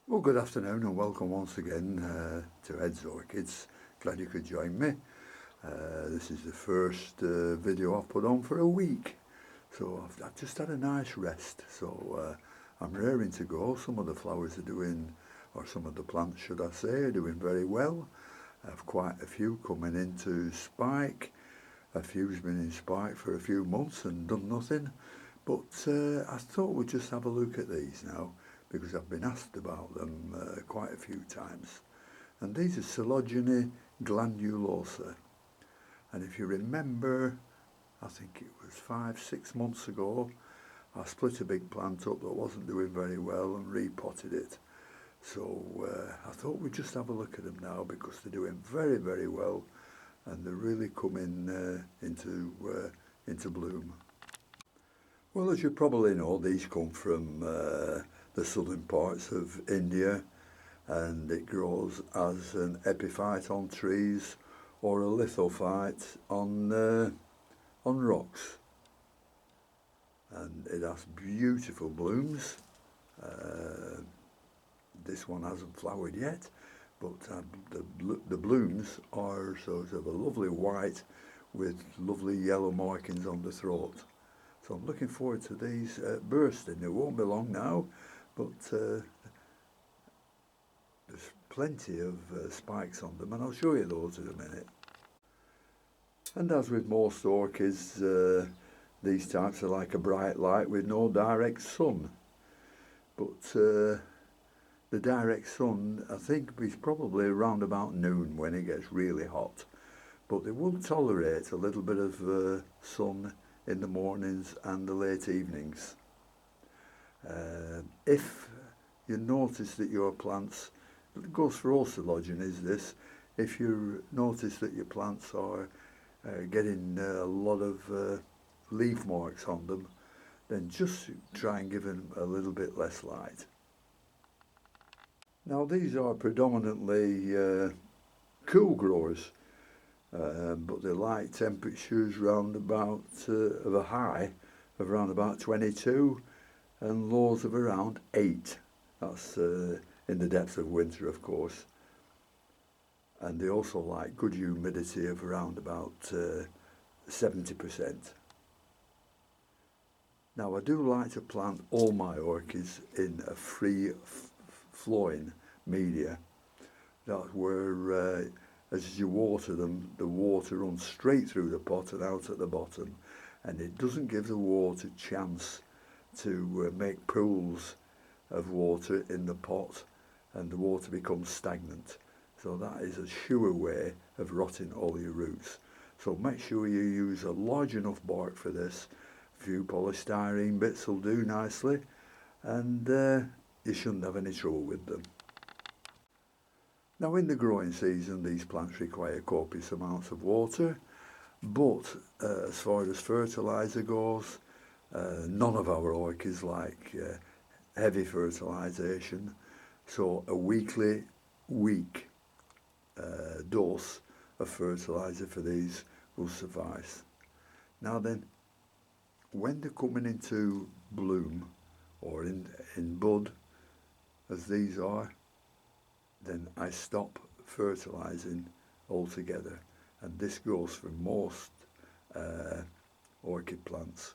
Well, good afternoon and welcome once again to Ed's Orchids. Glad you could join me. This is the first video I've put on for a week, so I've just had a nice rest. So I'm raring to go. Some of the flowers are doing, or some of the plants should I say, are doing very well. I have quite a few coming into spike. A few's been in spike for a few months and done nothing. But I thought we'd just have a look at these now, because I've been asked about them quite a few times. And these are Ceologyne granulosa. And if you remember, I think it was 5-6 months ago, I split a big plant up that wasn't doing very well and repotted it. So I thought we'd just have a look at them now, because they're doing very, very well and they're really coming into bloom. Well, as you probably know, these come from the southern parts of India, and it grows as an epiphyte on trees or a lithophyte on rocks, and it has beautiful blooms. This one hasn't flowered yet, but the blooms are sort of a lovely white with lovely yellow markings on the throat. So I'm looking forward to these bursting. It won't be long now, but there's plenty of spikes on them, and I'll show you those in a minute. And as with most orchids, these types are like a bright light with no direct sun. But the direct sun, I think, is probably around about noon when it gets really hot. But they will tolerate a little bit of sun in the mornings and the late evenings. If you notice that your plants, it goes for all Ceologynes this, if you notice that your plants are getting a lot of leaf marks on them, then just try and give them a little bit less light. Now these are predominantly cool growers, but they like temperatures round about of a high of around about 22 and lows of around 8. That's in the depth of winter, of course. And they also like good humidity of around about 70%. Now I do like to plant all my orchids in a free flowing media. That's where as you water them, the water runs straight through the pot and out at the bottom, and it doesn't give the water chance to make pools of water in the pot and the water becomes stagnant. So that is a sure way of rotting all your roots. So make sure you use a large enough bark for this. A few polystyrene bits will do nicely, and you shouldn't have any trouble with them. Now in the growing season, these plants require copious amounts of water, but as far as fertiliser goes, none of our orchids like heavy fertilisation, so a weekly dose of fertiliser for these will suffice. Now then, when they're coming into bloom or in bud, as these are, then I stop fertilising altogether, and this goes for most orchid plants,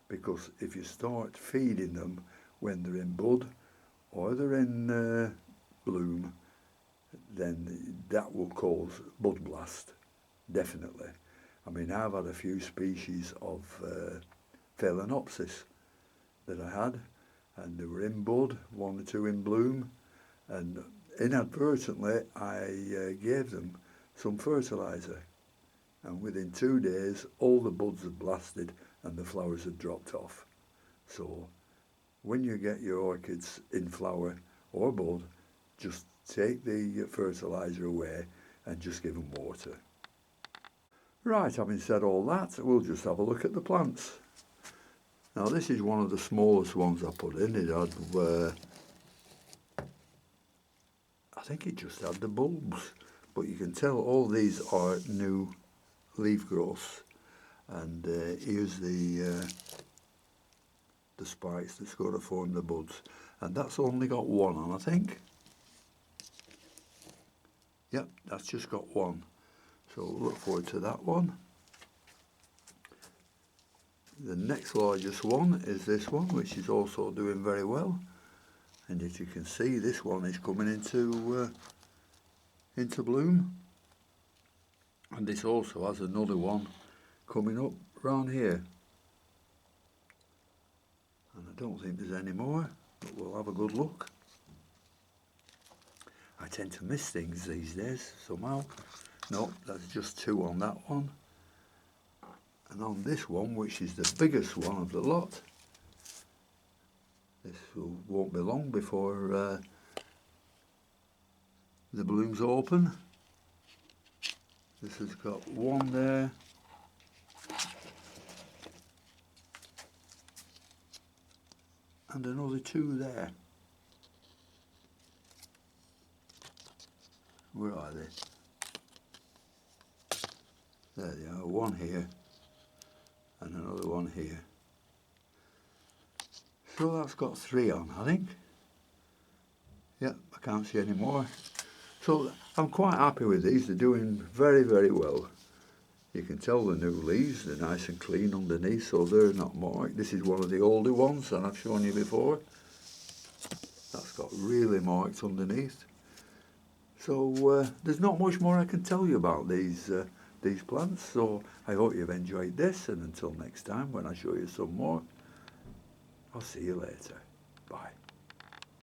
because if you start feeding them when they're in bud or they're in bloom, then that will cause bud blast, definitely. I mean, I've had a few species of Phalaenopsis that I had, and they were in bud, 1 or 2 in bloom, and inadvertently I gave them some fertiliser, and within 2 days all the buds had blasted and the flowers had dropped off. So when you get your orchids in flower or bud, just take the fertiliser away and just give them water. Right, having said all that, we'll just have a look at the plants. Now this is one of the smallest ones I put in. It had I think it just had the bulbs, but you can tell all these are new leaf growths, and here's the spikes that's going to form the buds, and that's only got one on, I think. Yep, that's just got one. So we'll look forward to that one. The next largest one is this one, which is also doing very well. And as you can see, this one is coming into bloom. And this also has another one coming up round here. And I don't think there's any more, but we'll have a good look. I tend to miss things these days somehow. No, that's just two on that one. And on this one, which is the biggest one of the lot, this won't be long before the blooms open. This has got one there. And another two there. Where are they? There they are, one here and another one here. So that's got three on, I think. Yep, I can't see any more. So I'm quite happy with these, they're doing very, very well. You can tell the new leaves, they're nice and clean underneath, so they're not marked. This is one of the older ones that I've shown you before. That's got really marked underneath. So there's not much more I can tell you about these plants, so I hope you've enjoyed this, and until next time when I show you some more, I'll see you later. Bye.